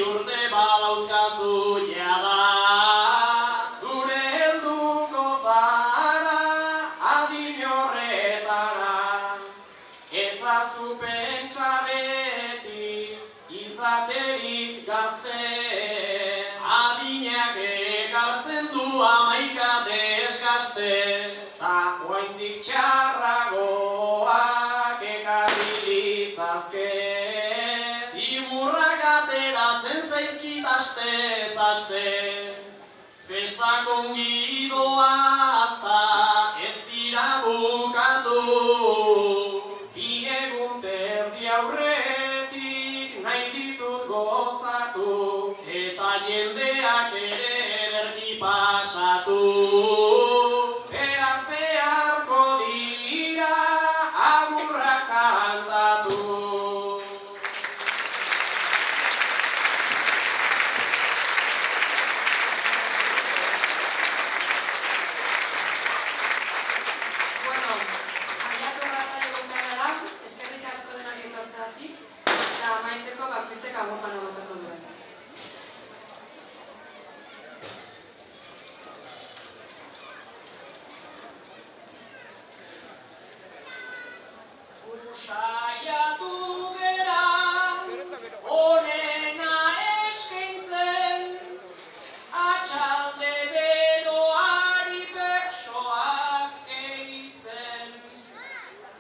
urte badauzkazu jada. Zure helduko zara adin horretara. Etzazu pentsa beti izaterik gazte. Adinak ekartzen du 11 deskaste. Ta oraindik txarragoak ekarri litzazke. Zimurrak ateratzen zaizkit astez aste. Festak ongi doazta ez dira bukatu. Bi egun terdi aurretik nahi ditut gozatu. Eta jendeak ere ederki pasatu. Beraz beharko dira agurrak kantatu. Bueno, abiatu lasai egon gara, eskerrik asko denari etortzeagatik, eta amaitzeko bakoitzek agurpana botako duen. Saiatu gera, onena eskaintzen, atxalde beroari persoak gehitzen.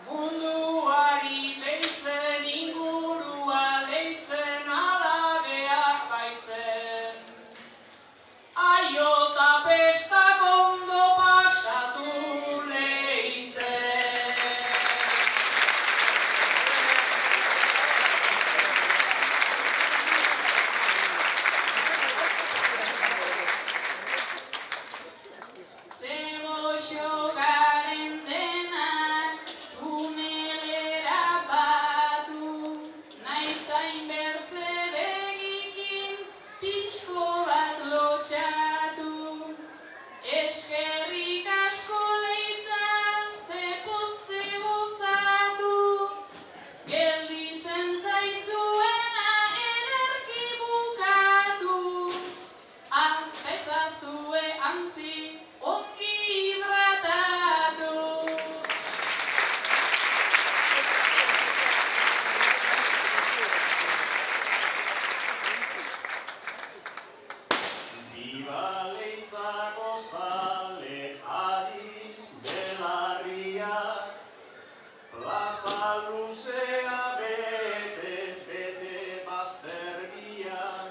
Munduari behitzen, ingurua leitzen, alabeak baitzen. Aio eta pestak ondo pasatu leitzen. Zegoxo garen denak tunelera batu, naiz hainbertze begikin pixko bat lotxatu. Eskerrik asko leitza, ze poze gozatu, gelditzen zaizuena ederki bukatu. Ezazue antzi ongi hidratatu. Biba leitzako zale adi belarriak, plaza luzea bete baztergiak.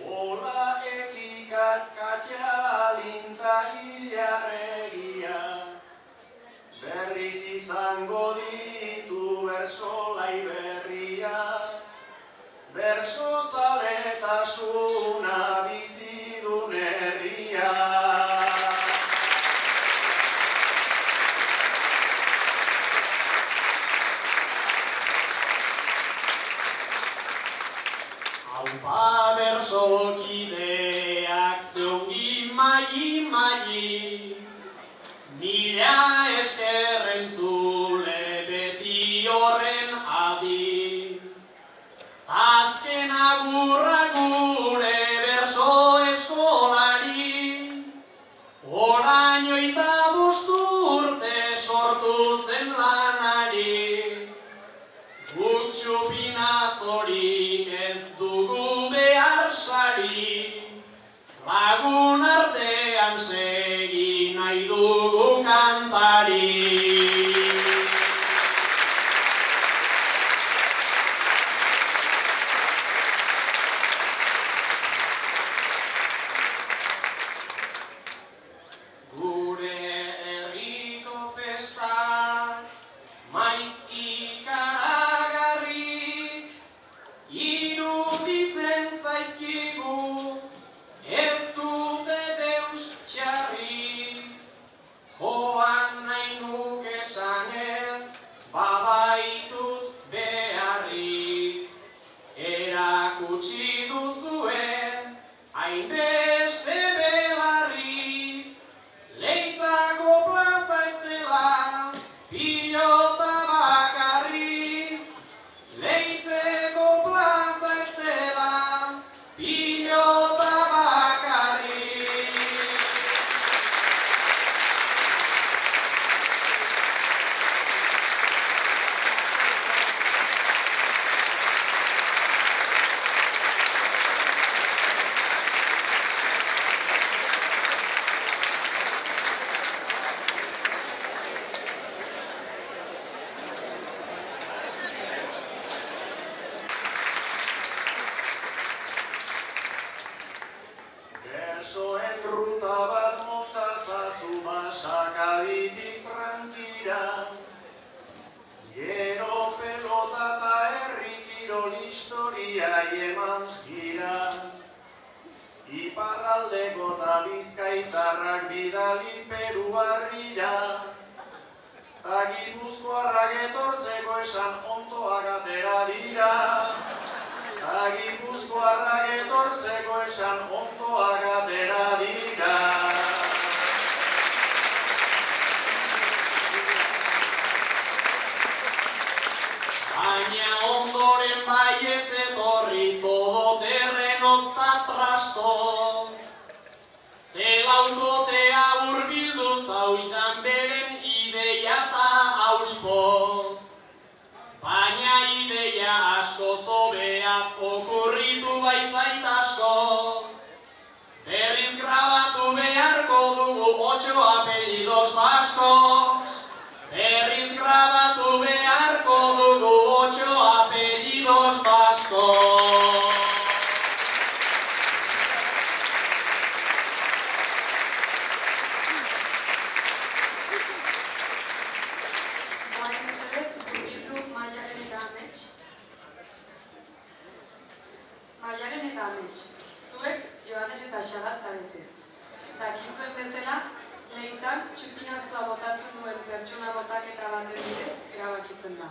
Ola ekikat katxalinta hilarregia, berriz izango ditu bersolai berria, berso zaletasuna bizidun herria. Aupa bersokideak zeongi maili, mila esker entzule beti horren adi. Azken agurra gure berso eskolari, orain 25 urte sortu zen lanari. Guk txupinazorik ez dugu behar sari, lagun artean segi nahi dugu kantari. Gure herriko festak maiz ikaragarrik, iruditzen zaizkigu ez dute deus txarrik. Joan nahi nuke esanez, babaitut beharrik. Erakutsi duzue hainbeste belarrik, Leitzako plaza ez dela pilota bakarrik. Leitzeko plaza ez dela Jacksoen ruta bat montazazu basakaditik frankira. Gero pelota eta herri kirol historiai eman jira. Iparraldeko eta bizkaitarrak bidali Peru barrira. Ta gipuzkoarrak etortzeko esan ontoak atera dira. Ta gipuzkoarrak etortzeko esan ontoak atera dira. Baina ondoren baietz etorri todo terrenos ta trastos. Zelaukotea hurbildu zauidan beren ideia ta auspoz. Baina ideia asko zobea okurritu baitzait askoz. Berriz grabatu beharko dugu 8 apellidos vascos. Berriz grabatu beharko dugu 8 apellidos vascos. Orain mesedez, bildu Maialen eta Amets. Maialen eta Amets, zuek Joanes eta Xabat zarete. Dakizuen bezala, lehitan txupinazua botatzen duen pertsona botaketa baten bidez erabakitzen da.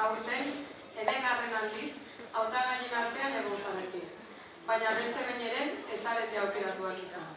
Aurten, enegarren aldiz, hautagaien artean egon zarete. Baina beste behin ere, ez zarete aukeratuak izan.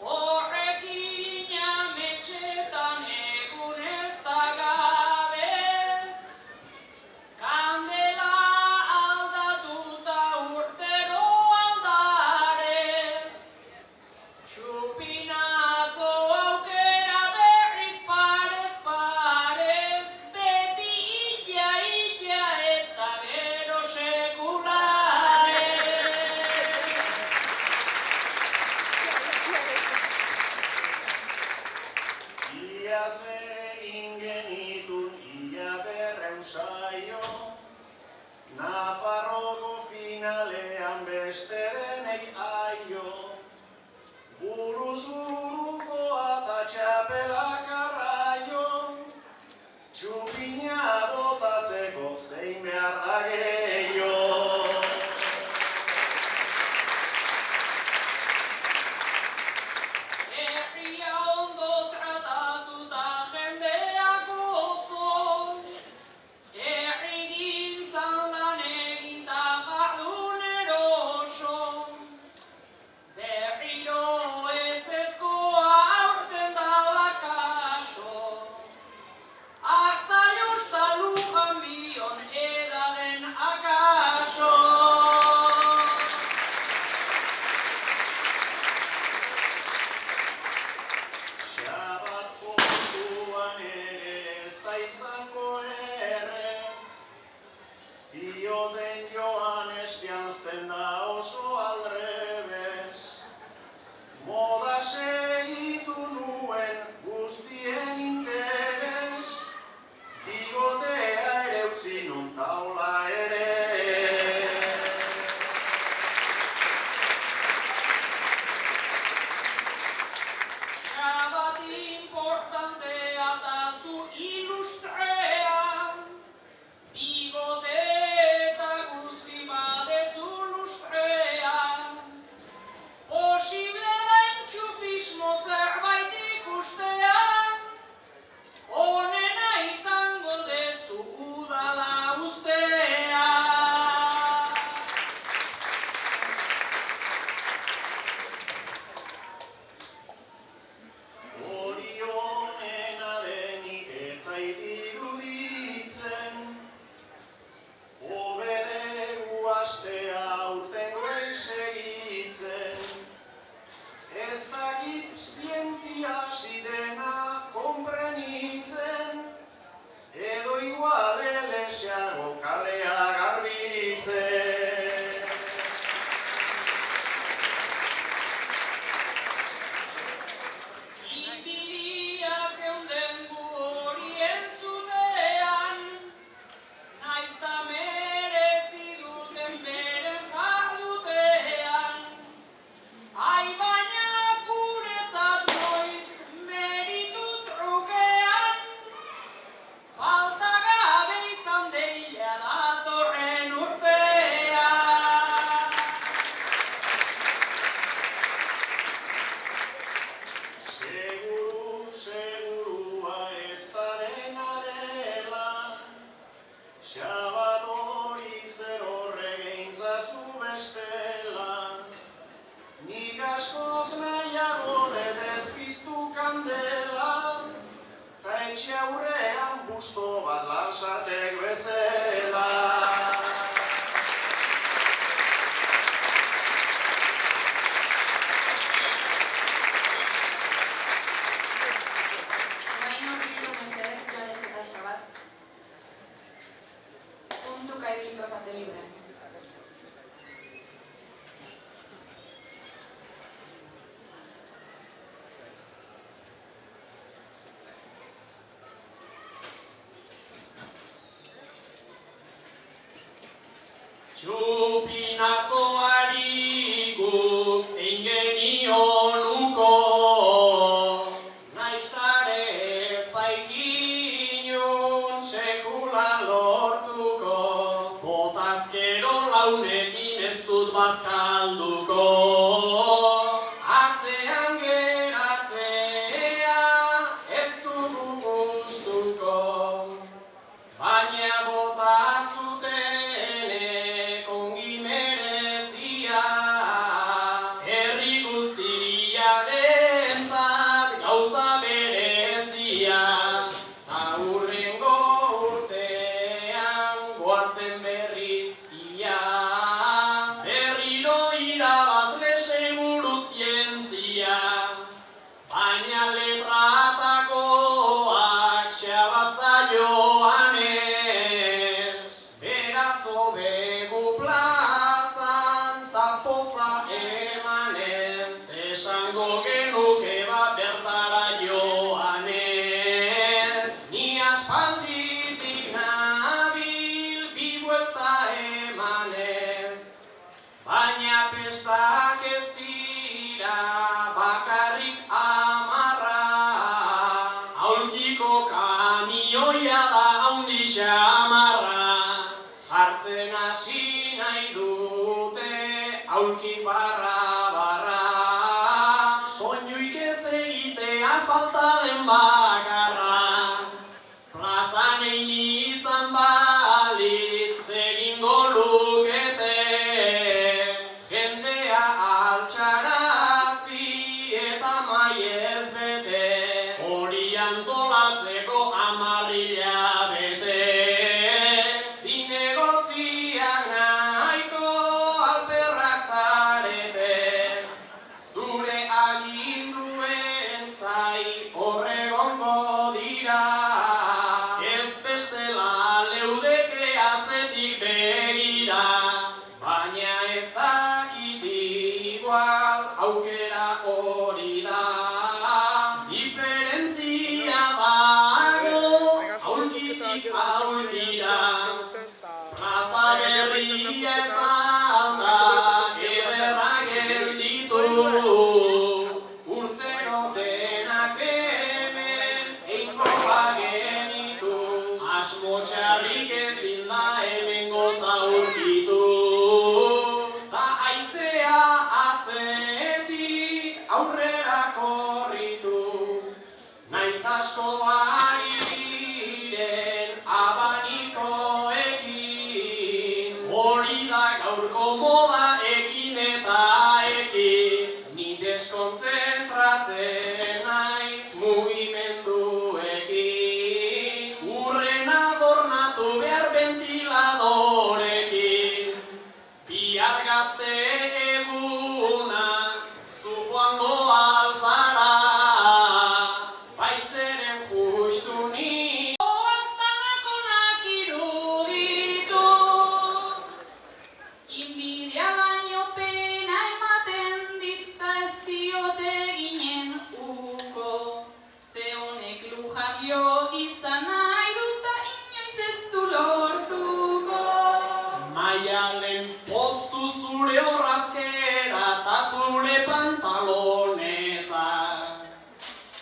Horrekin ametxetan egun ez da gabez, kandela aldatuta urtero aldarez, txupinazo aukera berriz parez parez, beti illa eta gero sekularez. Iaz egin genitun ia 200 saio, Nafarroko finalean beste denei aio. Buruz burukoa eta txapelak arraio, txupina botatzeko zein behar da gehiago. Herria ondo tratatuta jendeak gozo, herrigintzan lan egin ta jardun eroso. Berriro ezezkoa aurten dala kaso, arzai usta lujan bion edaden akaso. Xabat kontuan ere ez da izango errez, zioten Joanes janzten da oso aldrebes. Moda segitu nuen guztien interes, bigotea ere utzi non taula ere. Xabat importantea da zu ilustrea, bigote eta gutxi badezu lustrea. Posible da entxufismo itxi aurrean busto bat Lasartek bezala. Baina bildu mesedez, Joanes eta Xabat. Puntuka ibiliko zate libre. Txupinazoari guk ingenion uko, naitare ez baikinun sekula lortuko, botazkero launekin ez dut bazkalduko. Atzean geratzea ez dugu gustuko, baina bota zutenek ongi merezia. Herri guztiarentzat gauza berezia, ta hurrengo urtean goazen berriz ia. Berriro irabazle seguru zientzia, baina letratakoak Xabat da Joanes. Beraz hobegu plazan ta poza emanez, esango genuke bat bertara Joanes. Ni aspalditik nabil bi buelta emanez, baina pestak ez dira bakarrik 10. Aulkiko kamioia da haundi xamarra, jartzen hasi nahi dute aulki barra. Soinuik ez egitea falta den bakarra, plazan egin izan balitz egingo lukete. Jendea altxarazi eta maiez bete, hori antolatzeko 10 hilabete. Zinegotziak nahiko alperrak zarete, zure aginduen zai horregongo dira. Ez bestela leudeke atzetik begira, baina ez dakit igual aukera hori da. Diferentzia dago aulkitik aulkira, plaza berria ezalda ederra gelditu. Urtero denak hemen eingo bagenitu, asmo txarrik ezin da hemengo zaurkitu. Ta haizea atzetik aurrera korritu, naiz asko ari diren abanikoekin. Hori da gaurko moda ekin eta ekin, ni deskontzentratzen naiz mugimenduekin. Urren adornatu behar ventiladorekin, bihar gazte eguna zu joango alzara, baizeren justu ni. Danak onak iruditu, Inbidia baino pena ematen dit ta ez diote ginen uko. Ze honek lujabio izan nahi dut ta inoiz ez du lortuko. Maialen postu zure orrazkera ta zure pantaloneta.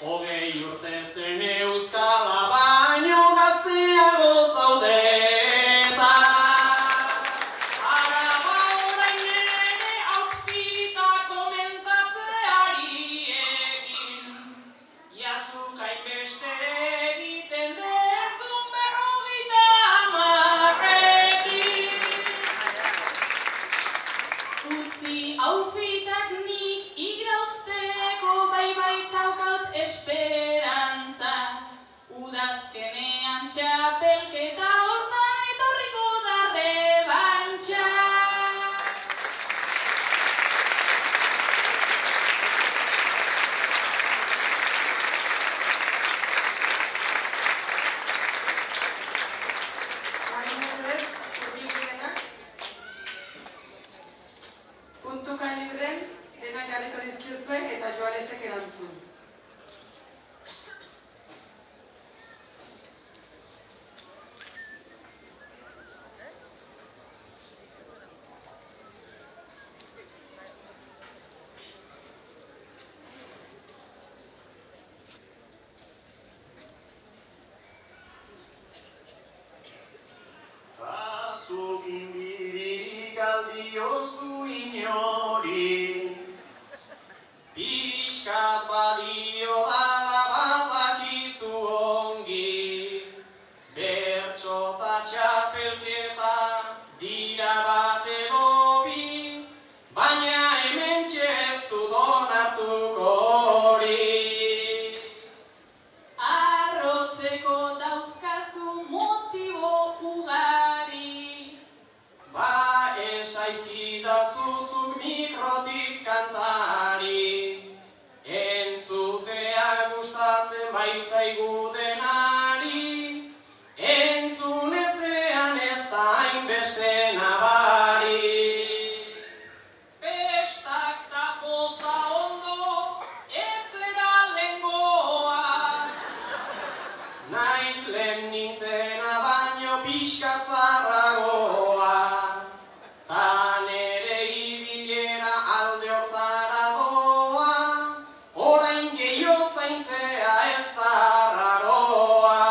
20 urte zen euskala baino gazteago zaudeta. Araba orain ere outfita komentatzeari ekin, jazuk hainbeste egiten dezun 50 Utzi outfitak nik igrauzteko bai baitaukaut esperantza. Udaz Puntuka libren denak jarriko dizkiozue eta Joanesek erantzun. Zuk inbirik aldiozu inori, pixkat badio dala badakizu ongi, bertxota txapelketa dira bat edo bi, baina hementxe ez dut onartuko hori. Arrotzeko dauzkazu motibo ugari. Ba esaizkidazu zuk mikrotik kantari, entzutea gustatzen baitzaigu denari, entzun ezean ez da hainbeste nabari. Festak ta poza ondo, etzera lengoa. Naiz lehen nintzena baino pixkat zarragoa, ta nere ibilera alde hortara doa, orain gehiago zaintzea ez da raroa.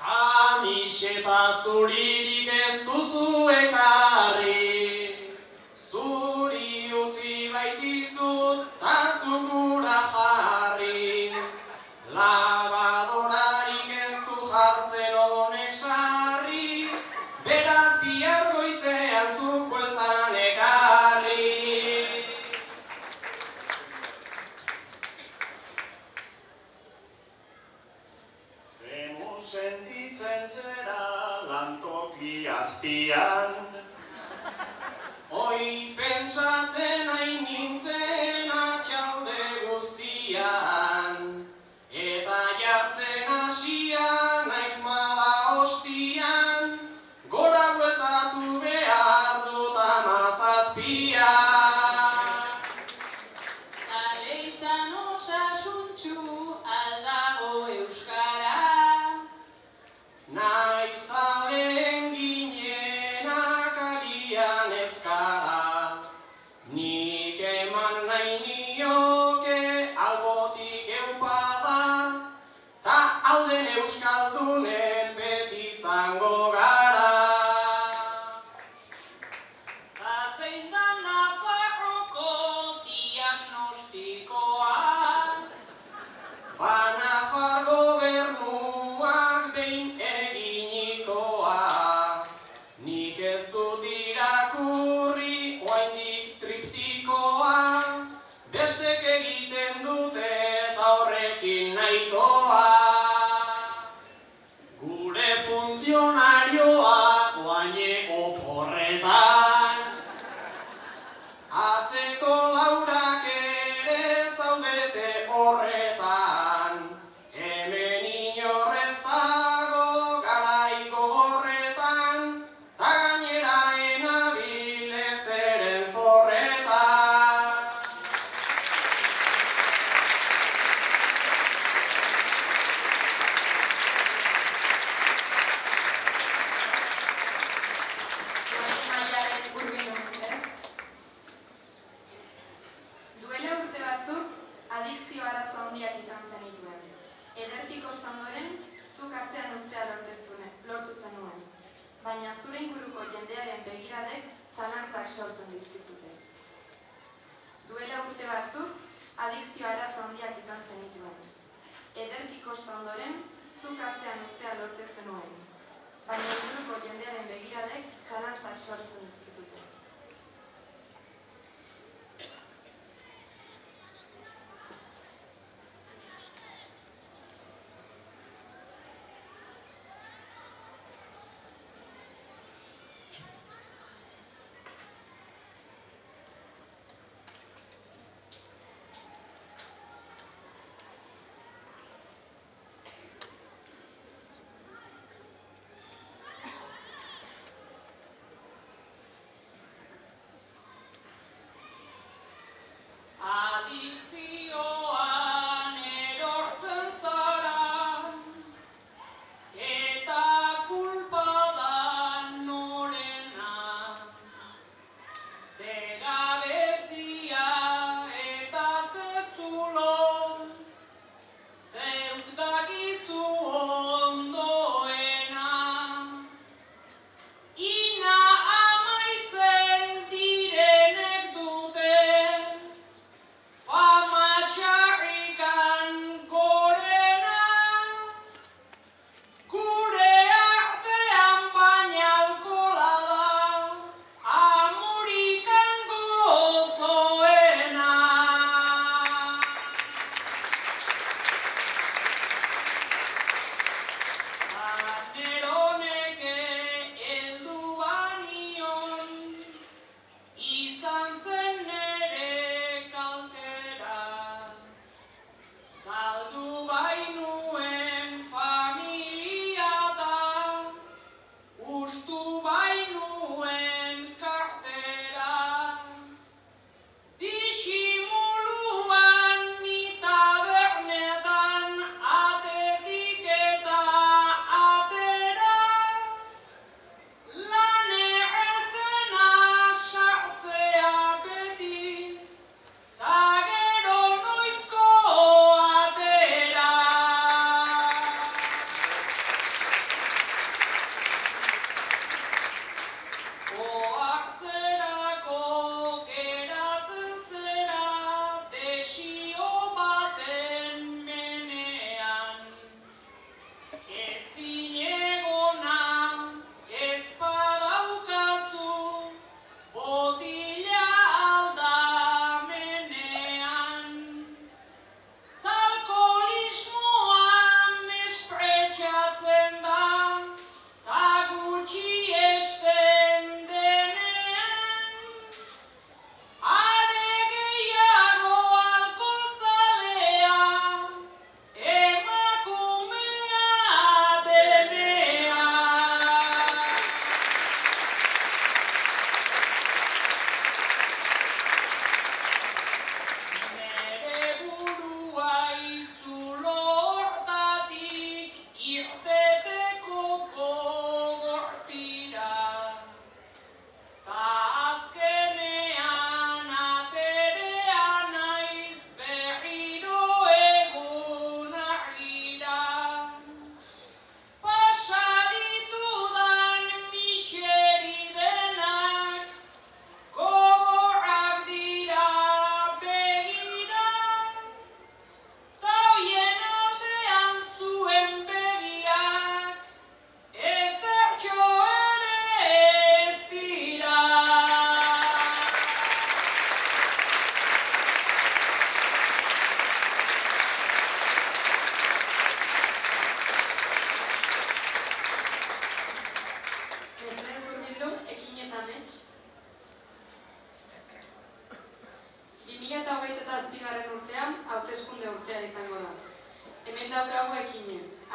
Kamiseta zuririk ez duzu ekarri, zuri utzi baitizut ta zukura jarri. Labadorarik ez du jartzen honek sarri, beraz bihar goizean zuk bueltan ekarri. Zemu sentitzen zera lantoki azpian, oi pentsatzen hain nintzen atxalde guztian, eta jartzen hasia naiz mala ostian, gora bueltatu behar dut 17. Aleitzan osasuntxu aldago euskara. Naiz talen ginenak agian ezkara, nik eman nahi nioke albotik eupada, ta alden euskaldunen beti izango gara. Ta zein da Nafarroko diagnostikoa. Ba Nafar gobernuak behin eginikoa, nik ez dut irakurri oraindik triptikoa, bestek egiten dute eta horrekin nahikoa. Gure funtzionarioak oaineko porretan, atzeko laurak ere zaudete horretan, hemen inorrez dago garaiko horretan, ta gainera enabil ezeren zorretan. Maialen hurbildu mesedez. Duela urte batzuk, adikzio arazo handiak izan zenituen. Ederki kostandoren, zuk atzean uztea lortu zenuen. Baina zure inguruko jendearen begiradek zalantzak sortzen dizkizute. Duela urte batzuk, adikzio arazo handiak izan zenituen. Ederki kostandoren, zuk atzean uztea lortu zenuen. Baina inguruko jendearen begiradek zalantzak sortzen dizkizute.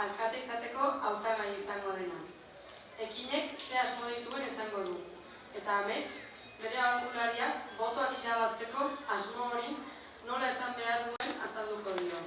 alkate izateko hautagai izango dena. Ekinek ze asmo dituen esango du. Eta amets, bere aholkulariak botoak irabazteko asmo hori nola esan behar duen azalduko dio.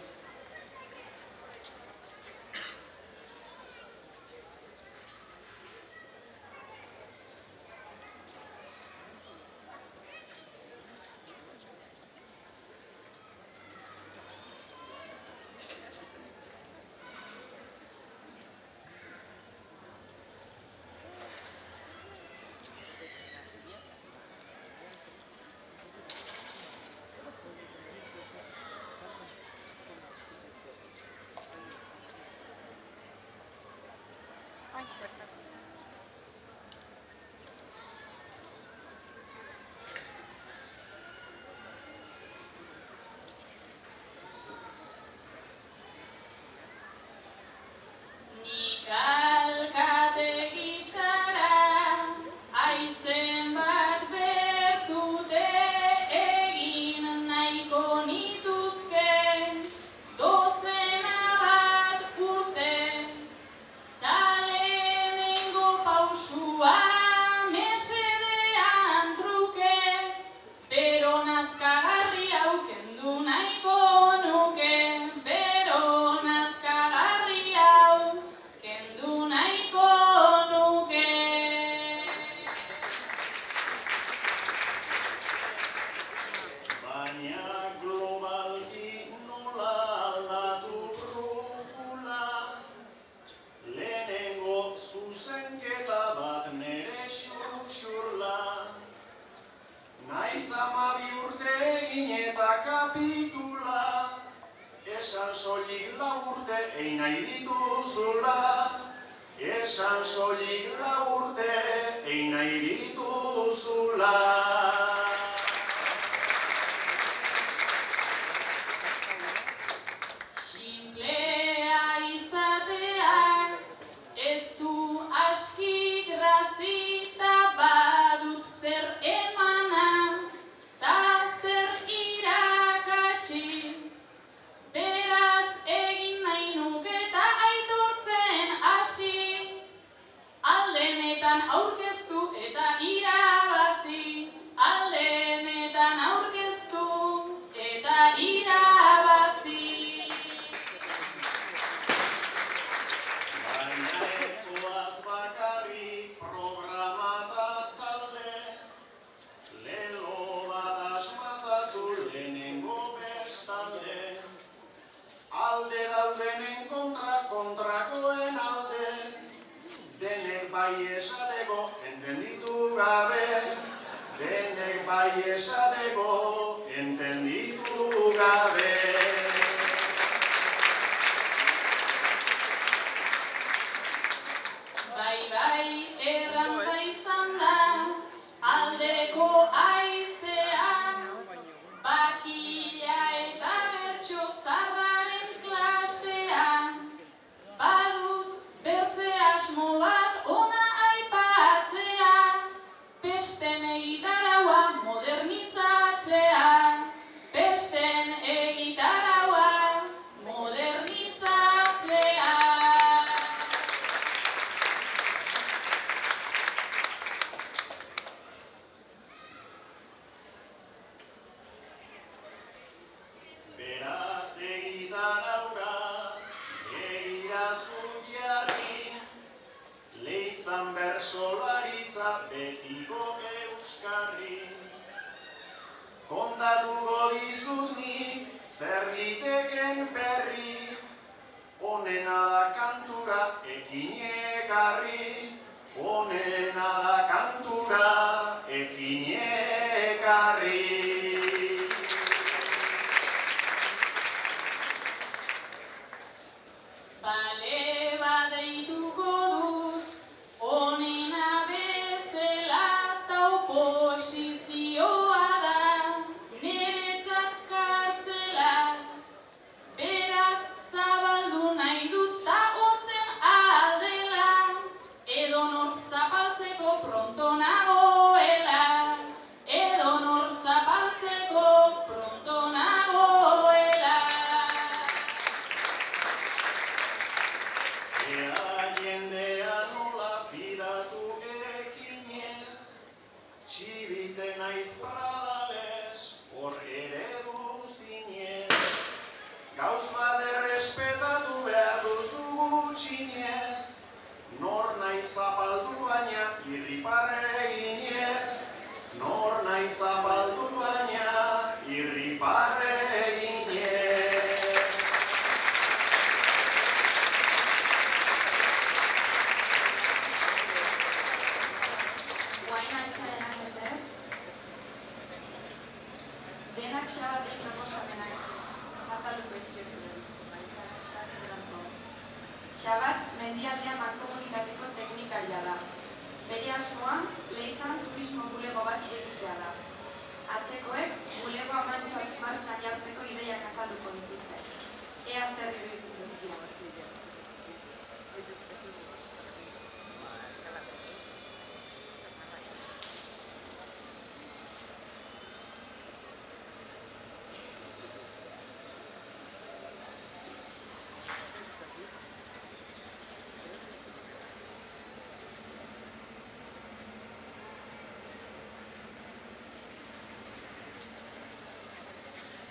Nik alkate gisara, aizen bat bertute egin nahiko nituzke, dozena bat urte, ta lehenengo pausua mesedean truke, bero nazkagarri hau kendu nahiko nuke, bero nazkagarri hau kendu nahiko nuke. Baina globalki nola aldatu brujula, lehenengo zuzenketa bat nere xurxurla. Naiz 12 urte egin eta kapitula, esan soilik 4 urte egin nahi dituzula. Esan soilik 4 urte egin nahi dituzula. Sinplea izateak ez du aski grazita, badut zer emana ta zer irakatsi. Beraz egin nahi nuke eta aitortzen hasi, aldenetan aurkeztu eta irabazi, aldenetan aurkeztu eta irabazi. Baina etzoaz bakarrik programa eta talde, lelo bat asmazazu lehenengo bestalde. Alde daudenen kontrakoen alde, denek bai esateko entenditu gabe, denek bai esateko entenditu gabe. Bai, erranta izan da, aldeko aizea, bakila eta bertso zarraren klasean, badut bertze asmo bat ona aipatzea, pesten egitaraua modernizatzea, pesten egitaraua modernizatzea. Beraz egitaraura, egirazu jarri, leitzan bersolaritza betiko euskarri. Kontatuko dizut nik zer liteken berri, onena da kantura ekin ekarri, onena da kantura ekin ekarri. Bale badeituko dut, onena bezala ta oposizioa da, niretzat kartzela. Beraz zabaldu nahi dut ta ozen aldela, edonor zapaltzeko pronto nagoela, bibite naiz pradales, hor eredu zinez. Gauz bat errespetatu behar duzu gutxinez, nor naiz zapaldu baina irriparre eginez. Nor naiz zapaldu baina irriparre eginez. Guain altxadenak mesedez. Denak Xabatei proposamenak azalduko izkiozuen. Xabatek erantzun. Xabat mendialdea mankomunitateko teknikaria da. Bere asmoa, Leitzan turismo bulego bat irekitzea da. Atzekoek bulegoa martxan jartzeko ideiak azalduko dituzte. Ea zer iruditzen zaizkio.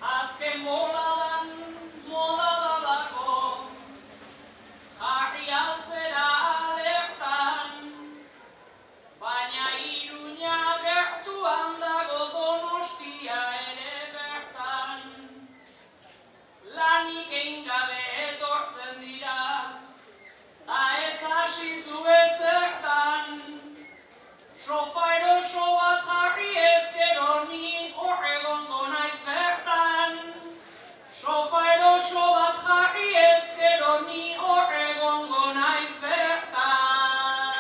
Azken moladan, moda dalako, jarri altzera alertan, baina Iruña gertuan dago Donostia ere bertan. Lanik egin gabe etortzen dira, ta ez hasi zu ezertan. Sofa eroso bat jarri ezkero ni hor egongo naiz bertan. Sofa eroso bat jarri ezkero ni hor egongo naiz bertan.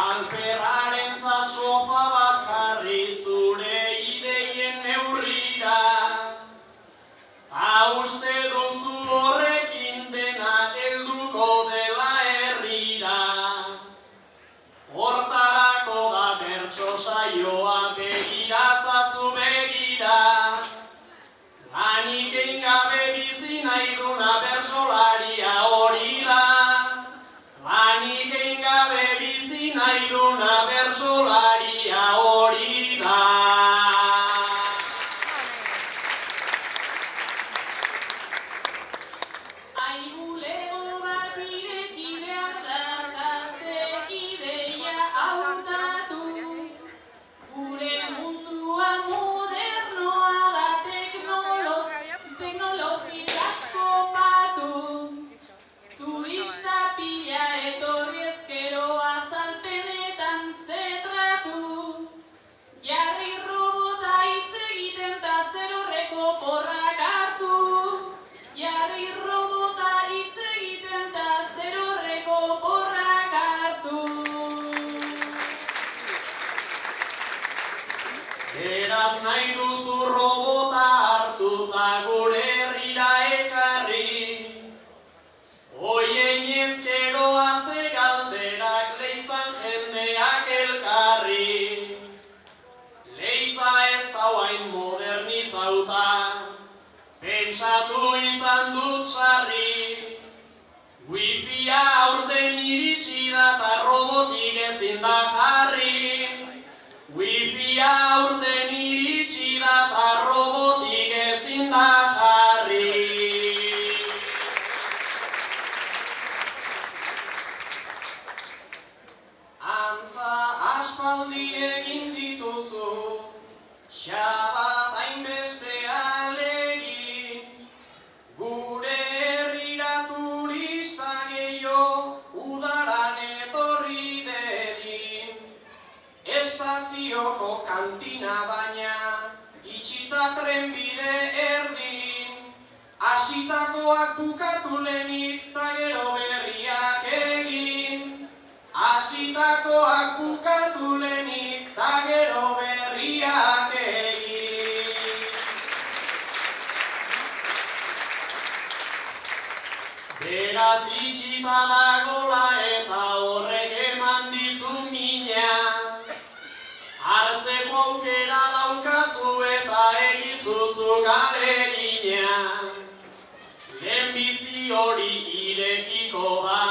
Alperrarentzat sofa bat jarri zure ideien neurrira, ta uste duzu horrekin dena helduko dela herrira. Hortarako da bertso saioa, begira zazu begira. Lanik egin gabe bizi nahi duna bertsolaria hori da. Lanik egin gabe bizi nahi duna bertsolaria hori da. Ai bulego bat ireki behar da, ta ze ideia hautatu. Gure mundua modernoa da teknologiaz kopatu. Turista pila etorri ezkero azalpenetan zetratu. Jarri robota hitz egiten ta zer horreko porrak hartu. Jarri robota hitz egiten ta zer horreko porrak hartu. Beraz nahi duzu robota hartu ta gure herrira ekarri. Oien ezkeroa ze galderak Leitzan jendeak elkarri. Leitza ez da hain modernizauta, pentsatu izan dut sarri. Wifia aurten iritsi da ta robotik ezin da jarri. Wifia aurten iritsi da ta robotik ezin da jarri. Antza aspaldi egin dituzu, Xabat hainbeste alegin. Gure herrira turista gehiago udaran etorri dedin. Estazioko kantina baina itxita trenbide erdin. Hasitakoak bukatu lehenik ta gero berriak egin. Hasitakoak bukatu lehenik ta gero berriak egin. Beraz itxita dagola eta horrek eman dizu mina. Hartzeko aukera daukazu eta egizuzu galegina. Lehenbizi hori irekiko da,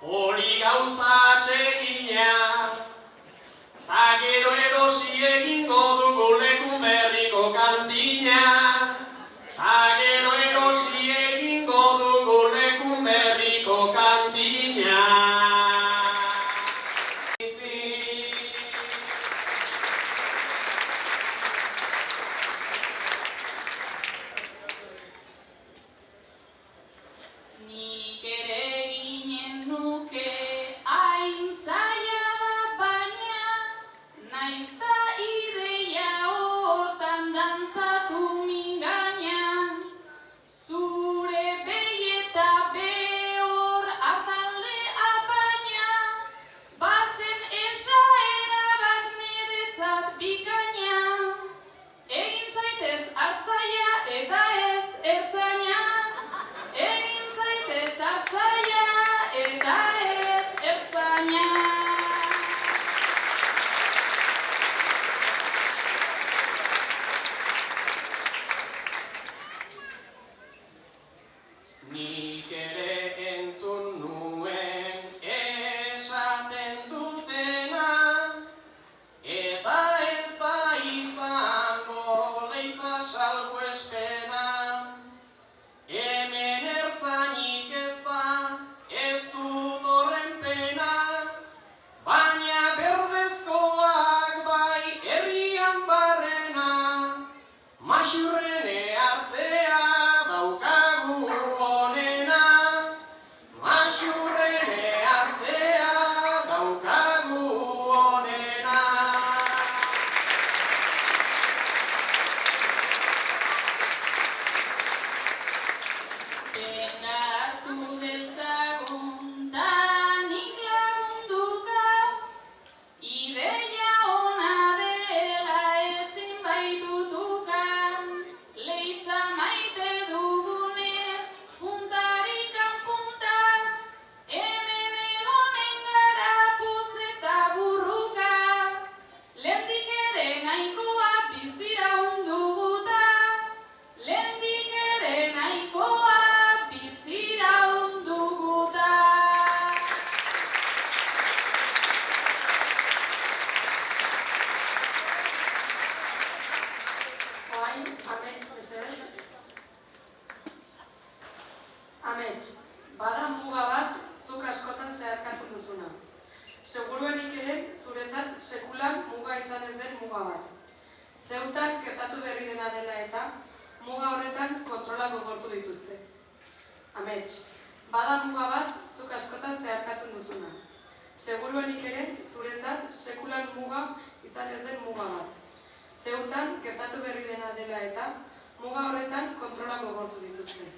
hori gauza atsegin egina, ta gero erosi egingo dugu lekun berriko kantina, ta gero erosi egingo dugu lekun berriko kantina. Nik ere ginen nuke hain zaila da baina, naiz ta ideia hortan dantzatu mingaina. Zure behi eta behor hartalde apaina, bazen esaera bat niretzat bikaina. Egin zaitez hartzaia eta ez ertzaina. Egin zaitez hartzaia eta ez ertzaina. Nik ere entzun nuen esaten dutena, eta ez da izango leitza salbuespena. Hemen ertzainik ez da, ez dut horren pena, baina berdezkoak bai herrian barrena, maxurrene hartzea daukagu onena, maxurrene hartzea daukagu onena. Benga hartu dezagun ta nik lagunduka, ideia ona dela ezin baitutuka. Leitza maite dugunez, puntarikan punta, hemen egonen gara poz eta burruka. Lehendik ere nahikoa bizira unduguta, lehendik ere nahikoa bizira unduguta. Oain, amets, mesedez. Amets, bada muga bat zuk askotan zeharkatzen duzuna. Seguruenik ere zuretzat sekulan muga izan ez den muga bat. Zeutan gertatu berri dena dela eta muga horretan kontrolak gogortu dituzte. Amets, bada muga bat zuk askotan zeharkatzen duzuna. Seguruenik ere zuretzat sekulan muga izan ez den muga bat. Zeutan gertatu berri dena dela eta muga horretan kontrolak gogortu dituzte.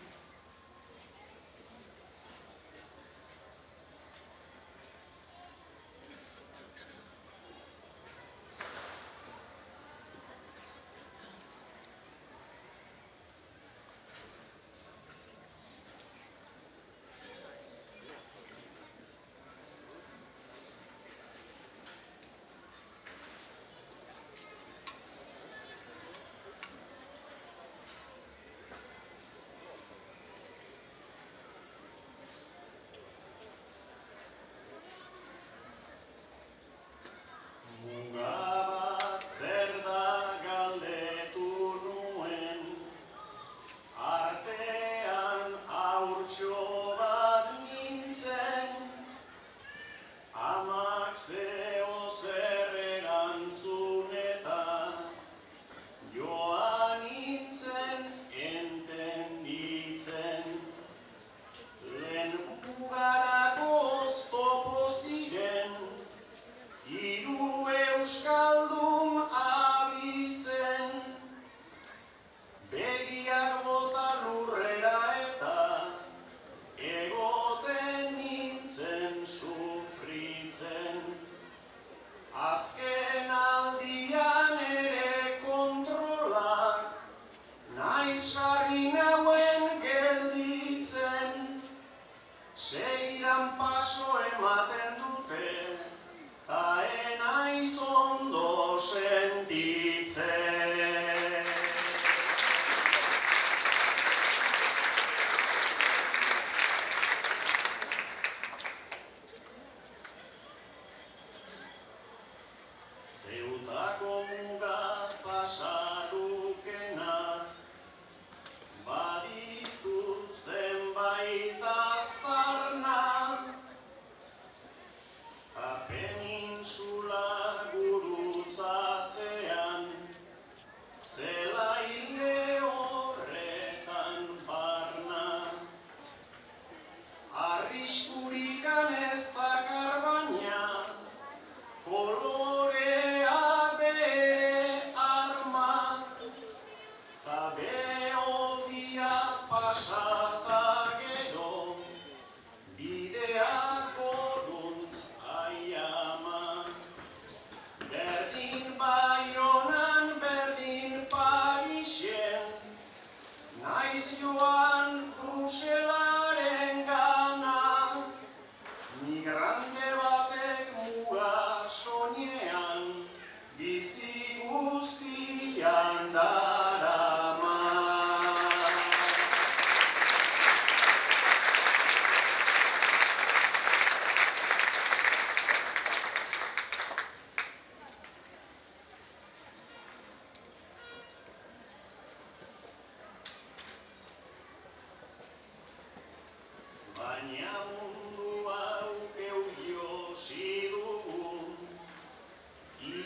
sarri nauen gelditzen, segidan paso ematen dute, ta enaiz ondo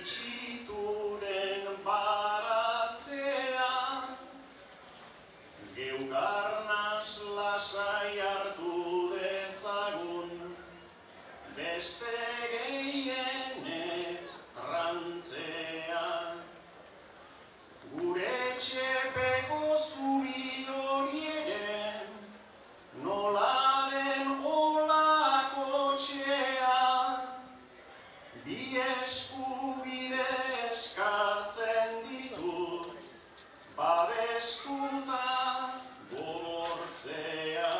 itxituren baratzea, geugarnaz lasai hartu dezagun, beste gehienek trantzea. Gure txepeko zubi hori ere, nola den olako txea, bi eskubide eskatzen ditut, babestuta gogortzea.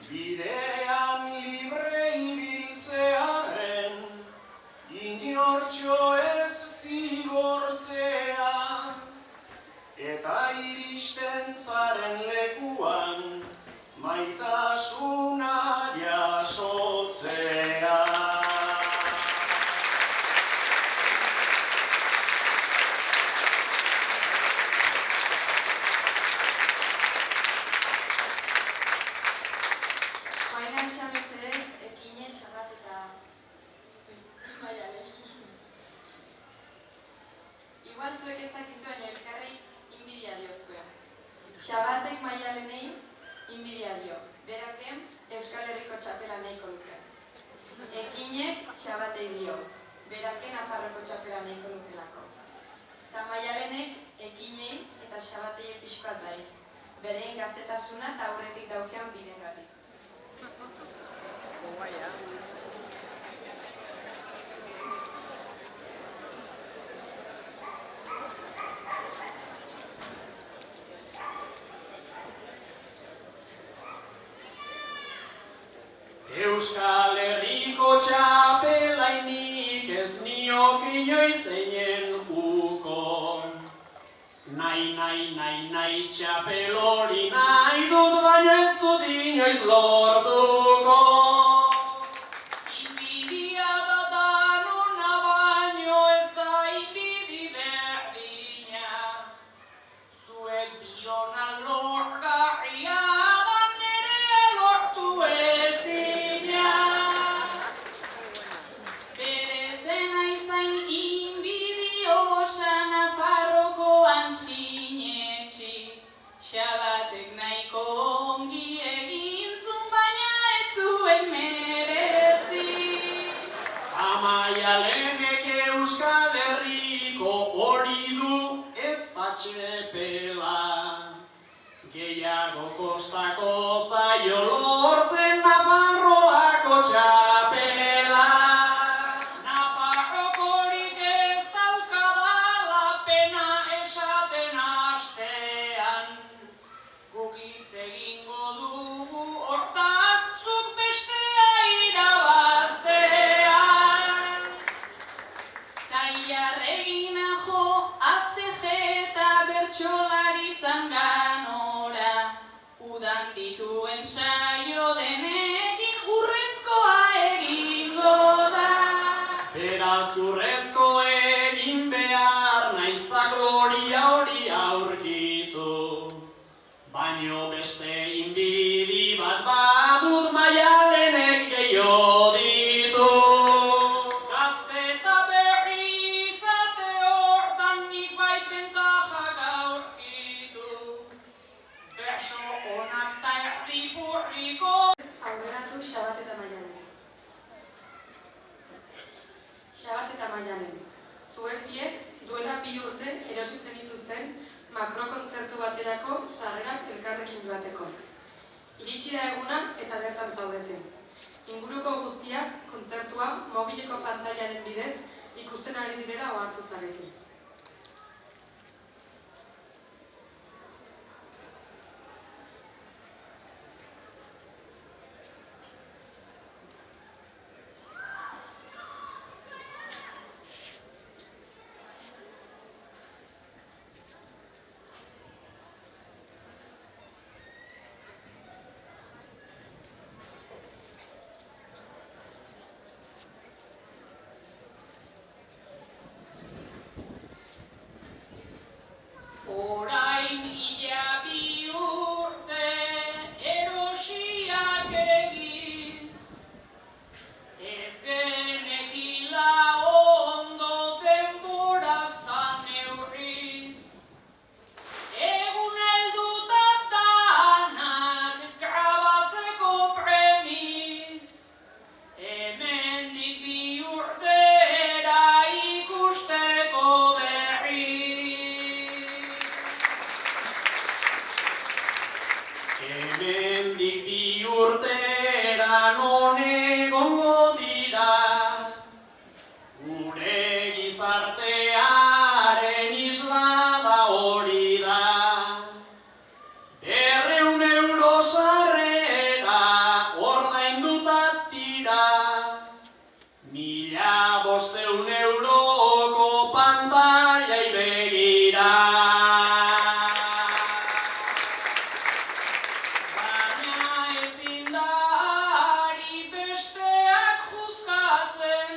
Bidean libre ibiltzearen, inortxo ez zigortzea, eta iristen zaren lekuan, maitasuna jasotzea. Oain altxa mesedez, Ekine, Xabat eta Maialen. Igual zuek ez dakizu, baina elkarrei inbidia diozue. Xabatek Maialenei inbidia dio. Berake Euskal Herriko txapela nahiko luke. Ekinek Xabatei dio. Berake Nafarroko txapela nahiko lukelako. Eta Maialenek Ekinei eta Xabatei pixkoat bai. Bereen gaztetasuna eta aurretik daukean bidengatik. Euskal Herriko txapelainik ez niok inoiz einen uko. Nahi txapel hori nahi dut, baina ez dut inoiz lortuko. Inbidia da danona, baino ez da inbidi berdina. Zuek biona lorgarria da nerea lortu ezina. Berezena izain inbidiosa Nafarrokoan sinetxi. Xabatek nahiko ongi egintzun, baina ez zuen merezi. Maialenek Euskal Herriko hori du, ez da txepela. Gehiago kostako zaio lortzen Nafarroako txapela. Nafarrokorik ez daukadala pena esaten hastean. Guk hitz egingo dugu hortaz, zuk bestea irabaztean. Taiarregina jo, ACG eta bertsolaritzan ganora. Udan dituen saio denekin urrezkoa egingo da. Beraz urrezko egin behar naizta gloria hori aurkitu. Baino beste inbidi bat badut Maialenek gehiago ditu. Gazte eta berri izate hortan nik bai bentajak aurkitu. Berso onak ta erdipurriko. Aurreratu Xabat eta Maialen. Xabat eta Maialen. Zuek biek duela 2 urte erosi zenituzten makrokontzertu baterako sarrerak elkarrekin joateko. Iritsi da eguna eta bertan zaudete. Inguruko guztiak kontzertua mobileko pantailaren bidez ikusten ari direla ohartu zarete. €1.500 pantailai begira. Baina ezin da ari besteak juzgatzen,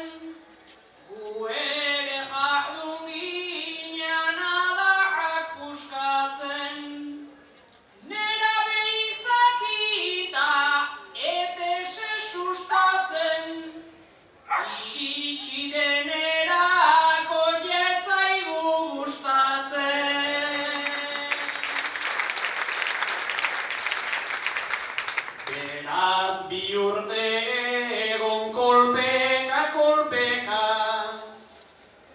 gu ere jardun ginen adarrak puskatzen. Nerabe izakita etese sustatzen, iritsi denerako jetzaigu gustatzen. Beraz 2 urte egon kolpeka,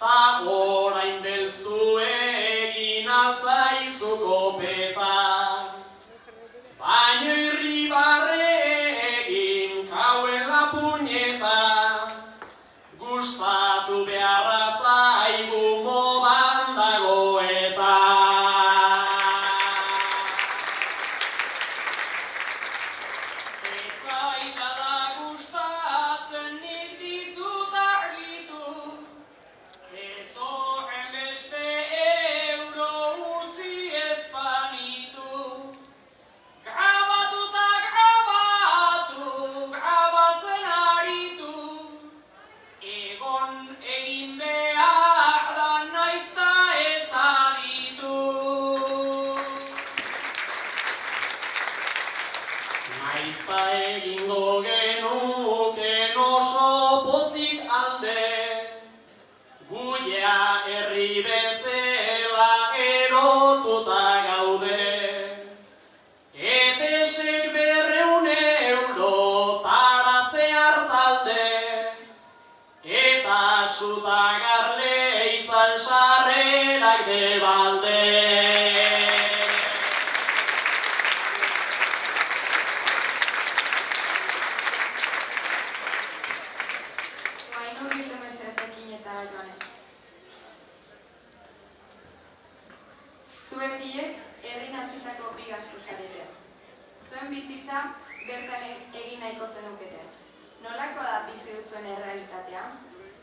ta orain belztu egin alzaizu kopeta. Baina irribarre egin kauela puñeta, gustatu beharra zaigu modan dago eta. Ez zaidala gustatzen nik dizut argitu, ez horren beste euro utzi ez banitu. Grabatzen aritu, egon egin behar da naizta ez aditu. Naizta egingo genuken oso pozik alde, guia herri bezala erotuta gaude. Etesek €200 zehar talde, eta sutagarle itzan sarrerak debalde. Oain hurbildu mesedezekin eta Joanes. Zuen biek herri nazitako bi gazte zarete. Zuen bizitza bertan egin nahiko zenukete. Nolako da bizi duzuen errealitatea?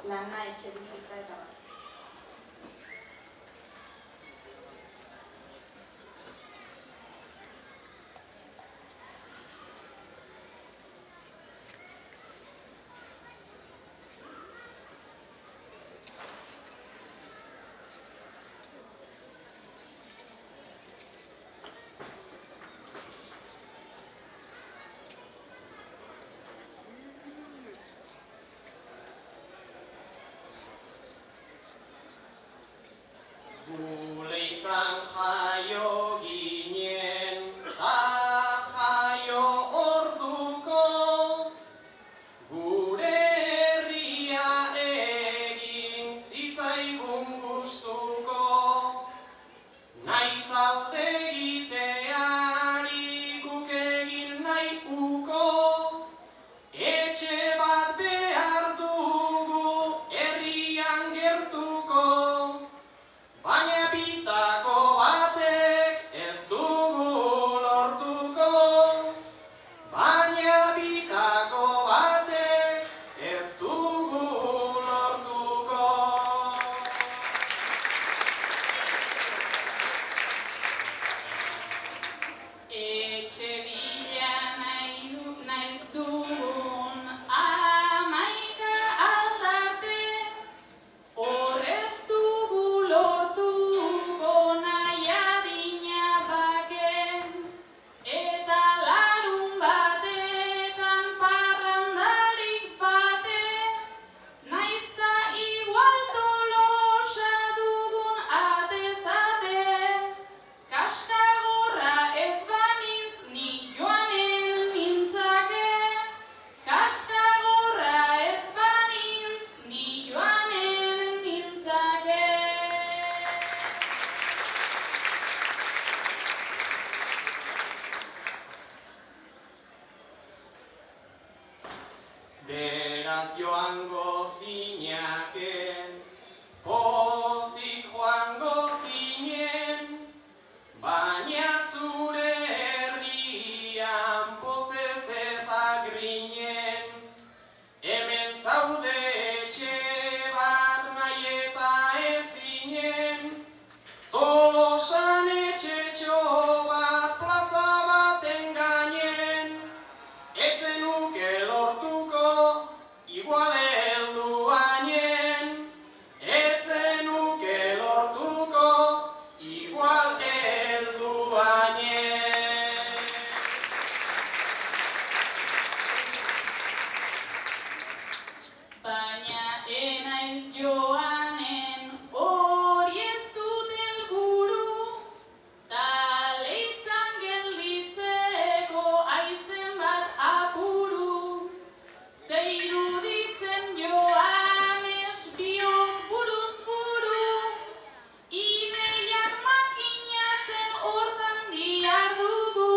Lana, etxe bizitza eta bar. Guleitzan jaio ginen, ta jaio orduko, gure herria egin zitzaigun gustuko. Naiz alde egiteari guk egin nahi uko, etxe bat behar dugu herrian gertuko. Baina bitako batek ez dugu lortuko. Baina bitako batek ez dugu lortuko. Etxe bila naiz dugun 11 aldarte, horrez dugu lortuko nahi adina baken, eta larun batetan parrandarik baten, naizta igual tolosa dugun atezate, kaskagorra ez banintz ni joanen nintzake, kaskagorra ez banintz ni joanen nintzake. Beraz joango zinaken, pozik joango zinen, baina zure herrian pozez eta grinen, hemen zaude joanen hori ez dut helburu, ta leitzan gelditzeko aizen bat apuru, ze iruditzen joanes biok buruz buru, ideiak makinatzen hortan diardugu,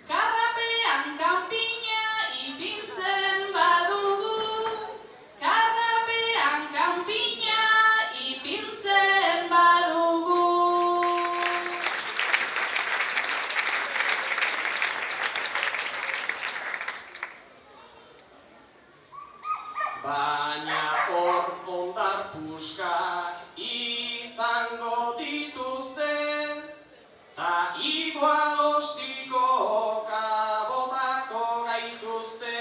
karrapean kanpina ipintzen badugu, karrapean kanpina ipintzen badugu. Baina hor ondar puskak izango dituzte, ta igual ostiko kabotako gaituzte.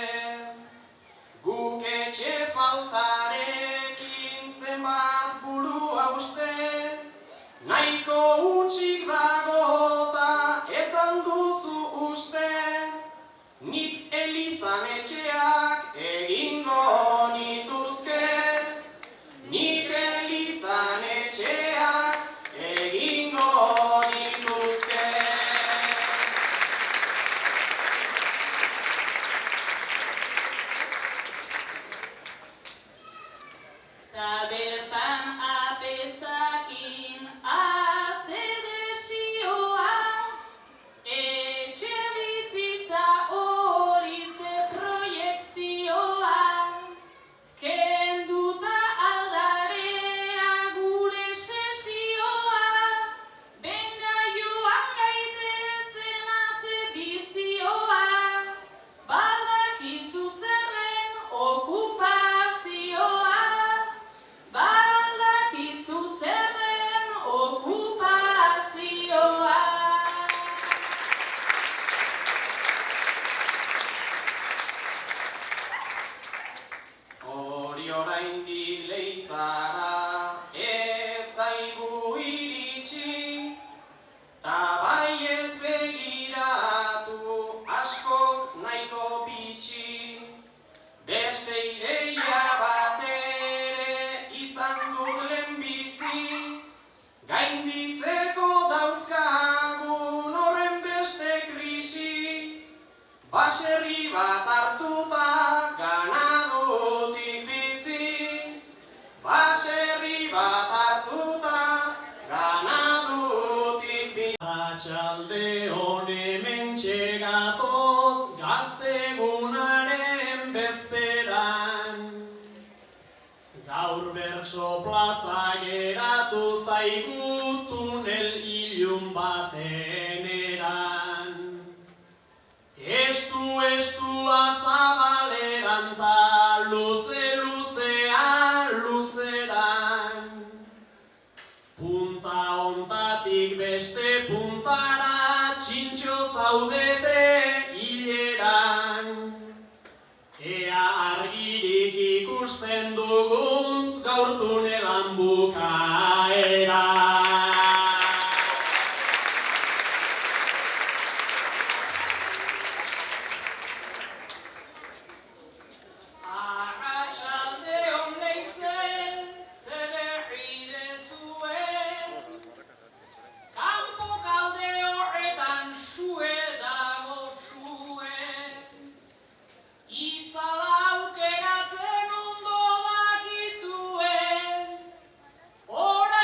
Guk etxe faltarekin zenbat buru hauste, nahiko utxik dago ta ezan duzu uste. Nik elizan etxeak egingo nituzke, nik elizan etxeak egingo nituzke. Ta bertan apezakin haze desioa, etxe bizitza hori ze proiekzioa, kenduta aldarea gure sesioa, benga joan gaitezena ze bizioa, baldakizu zer den okupazioa, baldakizu zer den okupazioa. Hori oraindik leitzara ez zaigu iritsi, ta baietz begiratu askok nahiko bitxi. Beste ideia bat ere izan dut lehenbizi, gainditzeko dauzkagun horren beste krisi. Baserri bat hartuta ganadutik bizi, baserri bat hartuta ganadutik bizi. Arratsalde hon hementxe gatoz gaztegunaren bezperan, gaur bertso plaza geratu zaigu tunel ilun baten eran. Estua zabaleran ta luzean luzeran, punta hontatik beste puntara txintxo zaudete hileran. Ea argirik ikusten dugun gaur tunelan bukaera. Ora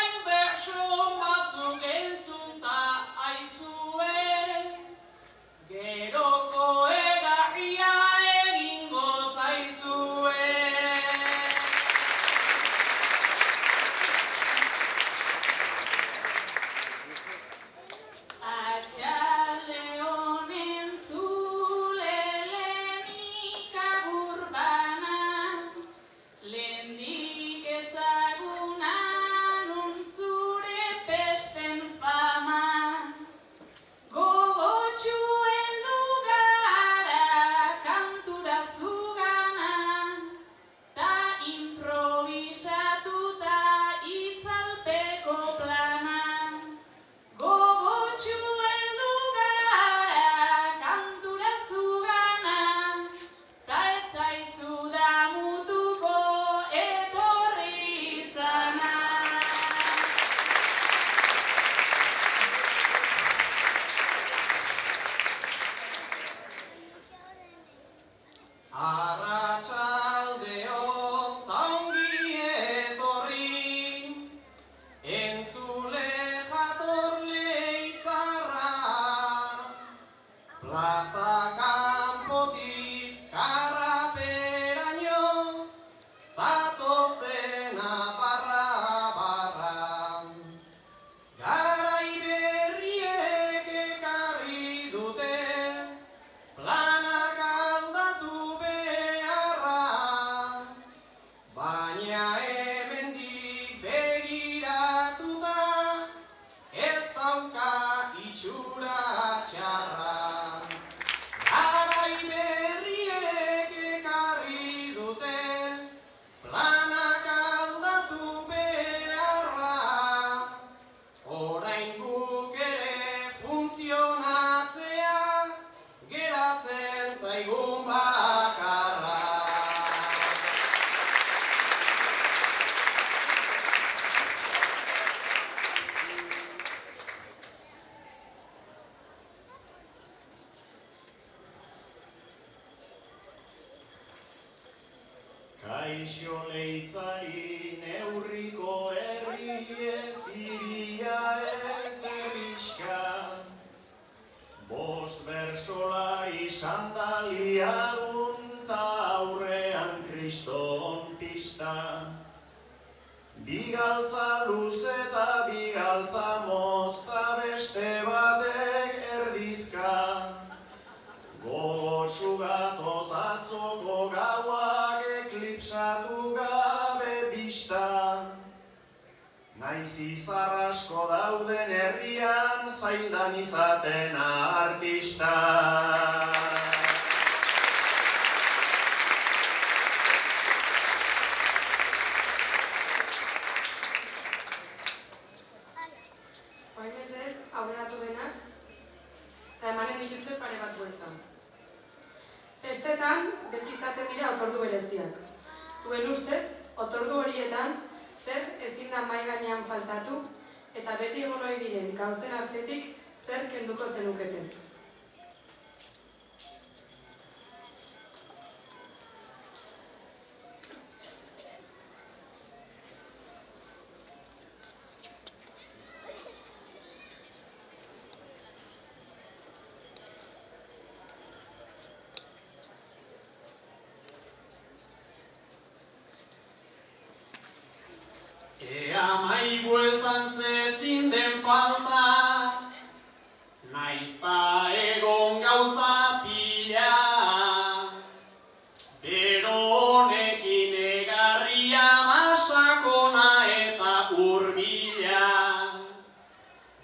baina hemendik begiratuta ez dauka itxura txarra. Garai berriek ekarri dute planak aldatu beharra. Orain guk ere funtzionatzea geratzen zaigun bakarra. Kaixo leitzari neurriko herri ez iria ez erriska. Bost bersolari sandalia dunta aurrean kriston pista. Bigaltza luze eta bigaltza mozta beste batek erdizka. Gogotsu gatoz atzoko gauak eklipsatu gabe bista. Naiz izar asko dauden herrian zaildan izaten artista. Oain mesedez, aurreratu denak, eta emanen dituzue pare bat bueltan. Festetan, beti izaten dira otordu bereziak. Zuen ustez, otordu horietan, zer ezin da mahai gainean faltatu, eta beti egon ohi diren gauzen artetik zer kenduko zenukete. Ea mai bueltan zezin den falta, naizta egon gauza pila. Bero honekin egarria da sakona eta hurbila.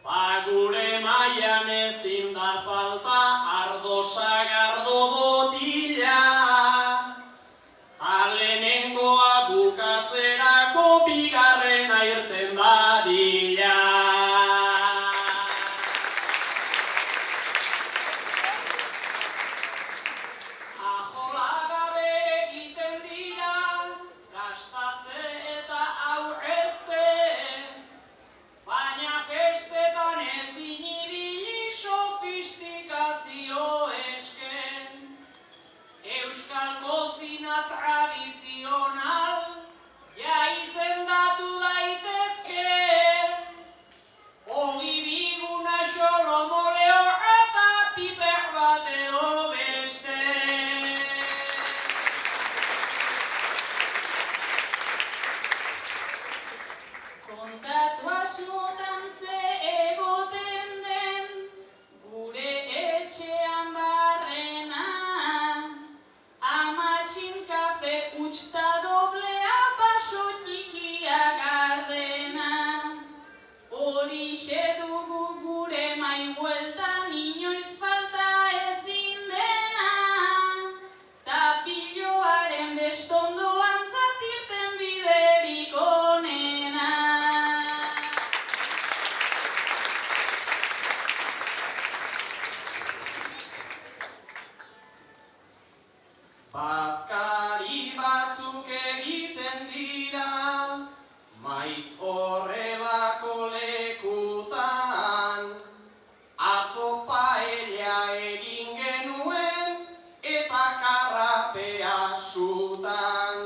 Ba gure mailan ezin da falta ardo sagardo botila. Ta lehenengoa bukatzerako bigarrena irten dadila. Ajola gabe egiten dira, gastatze eta aurrezte, baina festetan ezin ibili sofistikazio esken. Euskal kozina tradizional ja izendatu daitezke. Ogi biguna xolomoleo eta piper batero beste. Kontatu asmotan ze egoten den gure etxean barrena. Amatxin kafe utxta doblea baso txikia gardena. Horixe dugu gure mai bueltan inoiz falta ezin dena. Tapiloaren bestondoan zatirten biderik onena. Bazkari batzuk egiten dira, maiz horrelako lekutan. Atzo paella egin genuen eta karrapea sutan.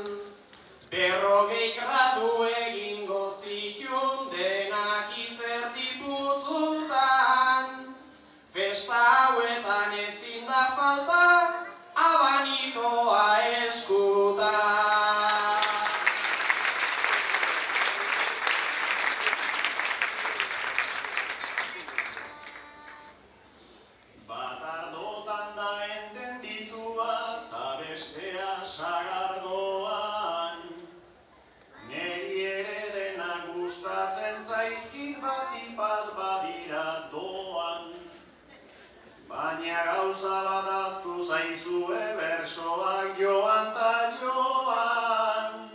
40 gradu egingo zituen denak izerdi putzutan. Festa hauetan ezin da falta abanikoa eskutan. Bat ardotan da entenditua, ta bestea sagardoan. zaizkit batipat badira doan, baina gauza bat ahaztu zaizue bersoak joan ta joan.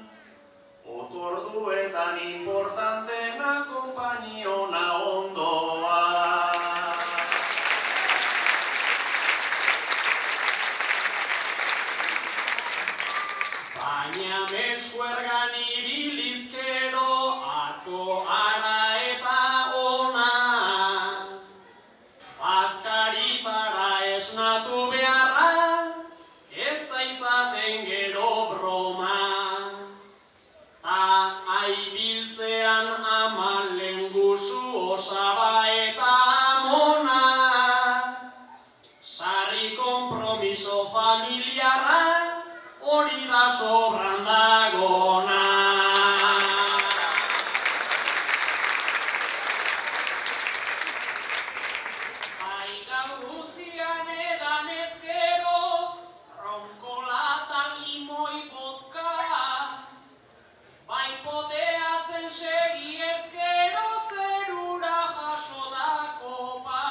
Otorduetan importantena konpainiona ondoan. Baina meskuergan ibilizkero atzo ara eta ona, bazkaritara esnatu beharra ez da izaten gero broma. Ta aibiltzean amalen guzu osaba eta amona, sarri kompromiso familiarra hori da sobran dagona. Bai gaur gutxian edan ezkero, ronkolatan limoi vodka, bai poteatzen segi ezkero zerura jaso da kopa,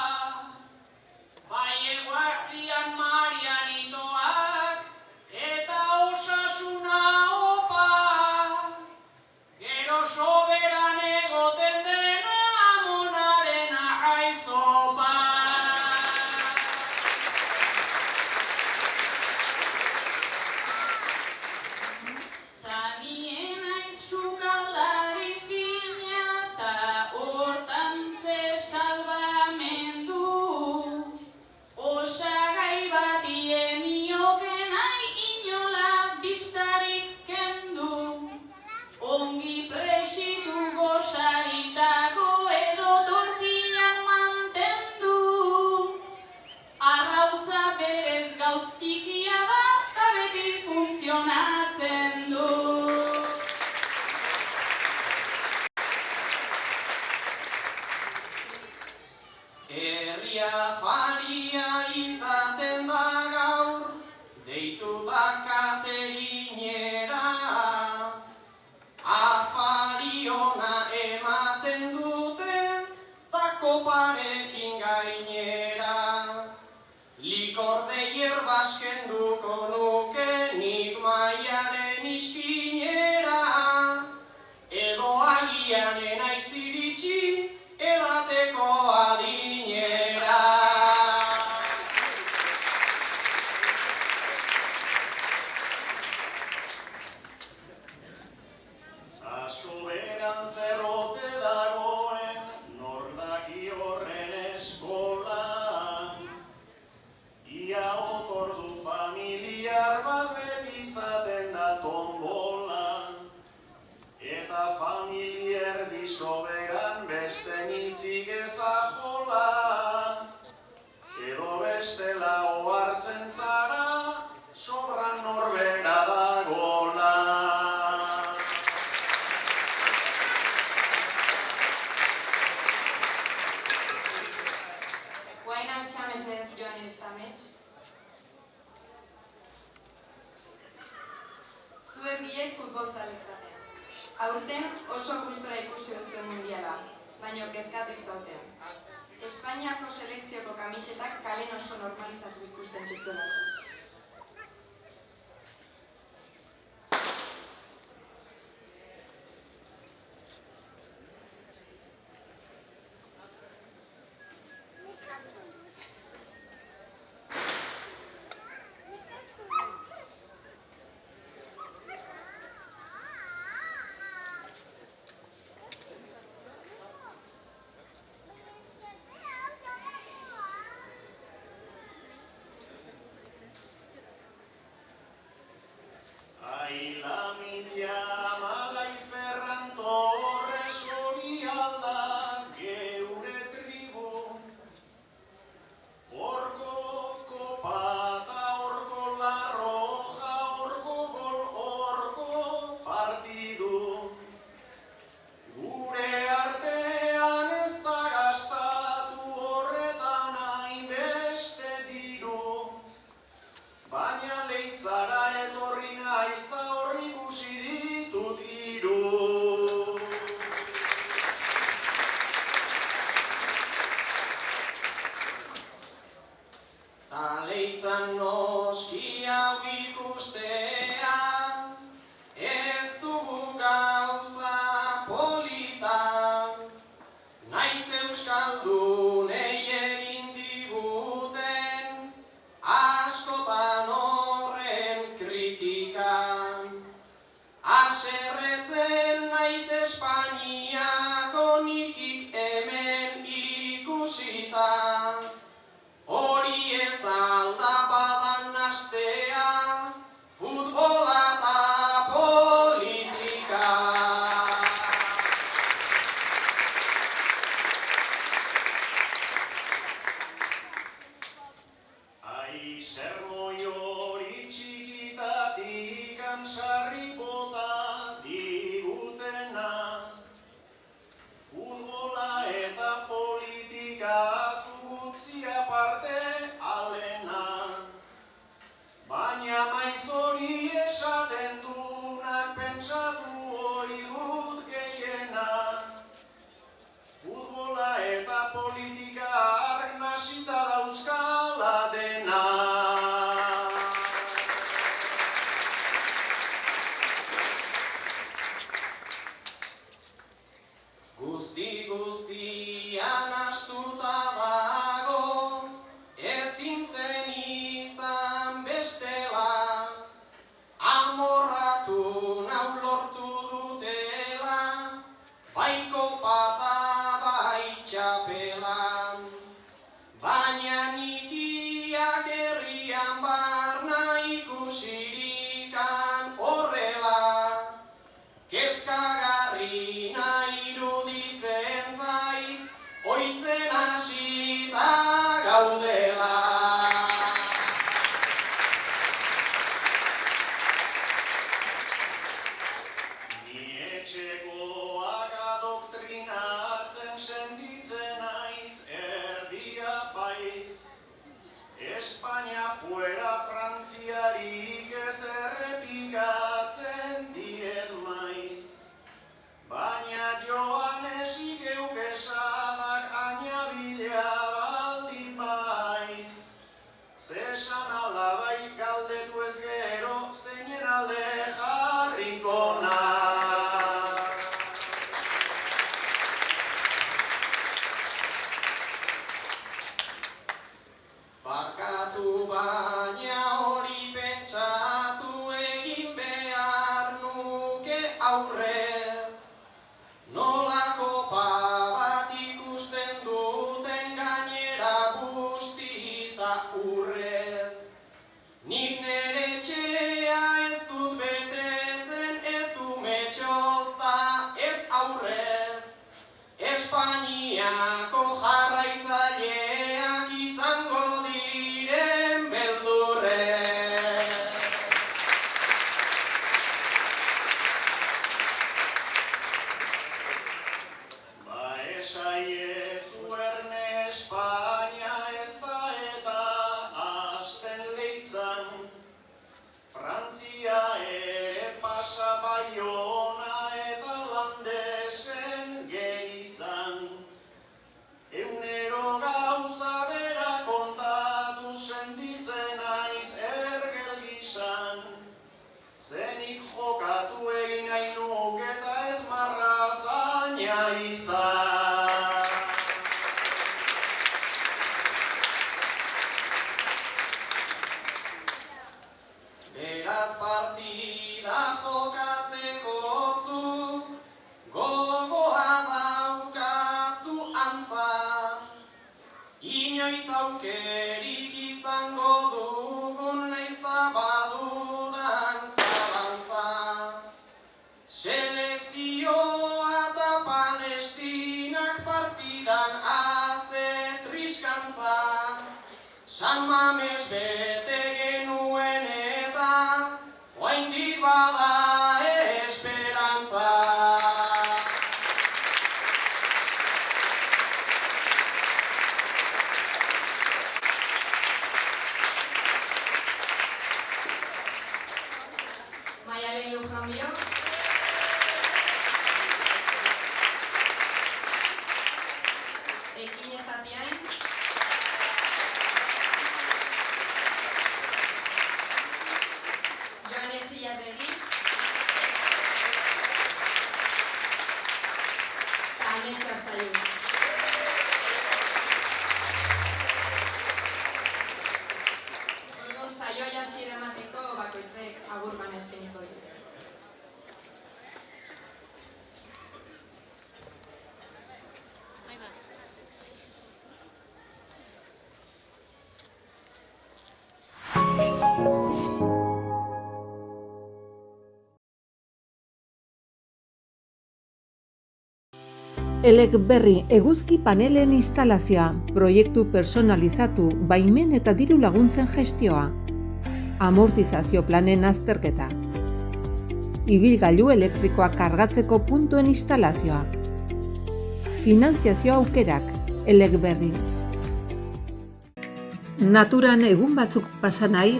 bai eguardian marianitoak, eta osasuna opa, gero soberan egoten dena amonaren aizopa. Ta nien aiz sukaldari fina, ta hortan ze salbamendu, osagai batien nioke nahi inola bistarik kendu, ongi presitu gozaritako edo tortillan mantendu, arrautza berez gauztikia da, ta beti funtzionatzen du. Herria faria izaten da gaur, deituta katerinera, afari ona ematen dute, ta koparekin gainera. Likorde hierbas kenduko nuke nik maiaren iskinera, edo agian enaiz iritsi edateko adinera. Soberan zerrote dagoen, nor daki horren eskolan. Ia otordu familiar bat beti izaten da tombolan. Eta familiar di soberan beste nitzik ezajola. Edo bestela ohartzen zara, sobran norbera dagola. Guain altxamesez joan iristamets. Zuek biek futbolzalek zaten. Aurten oso gustora ikusi duzuen mundiala, baino kezkatu izauten. Espainiako selekzioko kamisetak kalen oso normalizatu ikusten duzuelako. euskaldunei egin diguten askotan horren kritika. Haserretzen naiz Espainiako nikik hemen ikusita, hori ez alda badan nastea, futbola eta politika. Ai, sermoi hori txikitatik ansarri bota digutena, futbola eta politika zugutzi aparte alena. Baina maiz hori esaten dunak pentsatu ohi dut gehiena, futbola eta politika ark nasita dauzkala dena. Guztian astuta dago, ezin zen izan bestela, amorratu nau lortu dutela, bai kopata bai txapela. Baina nikiak herrian barna ikusirikan horrela, kezkagarrina iruditzen zait, oitzen hasita gaudela. Ni etxekoak adoktrinatzen sentitzen naiz erdia paiz, Espainia fuera Frantziarik ez errepikatzen diet maiz. Baina Joanesik geuk esanak añabila baldi maiz. Zesan alabai galdetu ez gero, zeinen alde jarriko naiz. Barkatu baina hori pentsatu egin behar nuke aurrez, nolako bat ikusten duten gainera guztita urrez. Nik nere etxea ez dut betetzen, ez umetxozta ez aurrez, Espainiako jarraitzaileak izango diren beldurrez. Ba esaiezu erne Espainia ez da eta hasten leitzan, Frantzia ere pasa Baiona eta Landesen gerizan. Egunero gauza bera kontatu sentitzen naiz ergel gisan, zenik jokatu egin nahi nuke eta ez marrazaina izan. Beraz partida jokatzeko zuk gogoa daukazu antza, inoiz aukerik izango dugun naizta badudan zalantza. Selekzioa eta Palestinak partidan haze triskantza, San Mames bete genuen eta oraindik bada esperantza. Maialen Lujambio. Ekin Ezapiain. Joanes Ilarregi. Eta Ametsa Zaiu. Elek berri eguzki panelen instalazioa, proiektu personalizatu, baimen eta diru laguntzen gestioa. Amortizazio planen azterketa. Ibilgailu elektrikoak kargatzeko puntuen instalazioa. Finantziazio aukerak, Elek berri. Naturan egun batzuk pasa nahi,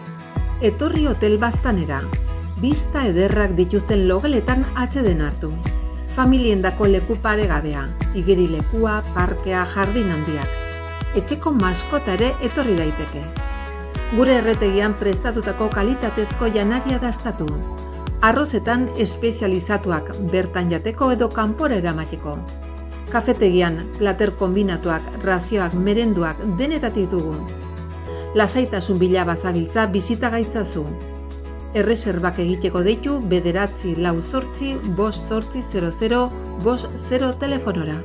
etorri hotel Baztanera. Bista ederrak dituzten logeletan atseden hartu. Familiendako leku paregabea, igerilekua, parkea, jardin handiak. Etxeko maskota ere etorri daiteke. Gure erretegian prestatutako kalitatezko janaria dastatu. Arrozetan espezializatuak, bertan jateko edo kanpora eramateko. Kafetegian, plater kombinatuak, razioak, merenduak, denetatik dugu. Lasaitasun bila bazabiltza bizita gaitzazu. Erreserbak egiteko deitu 948 5 8 00 50 telefonora.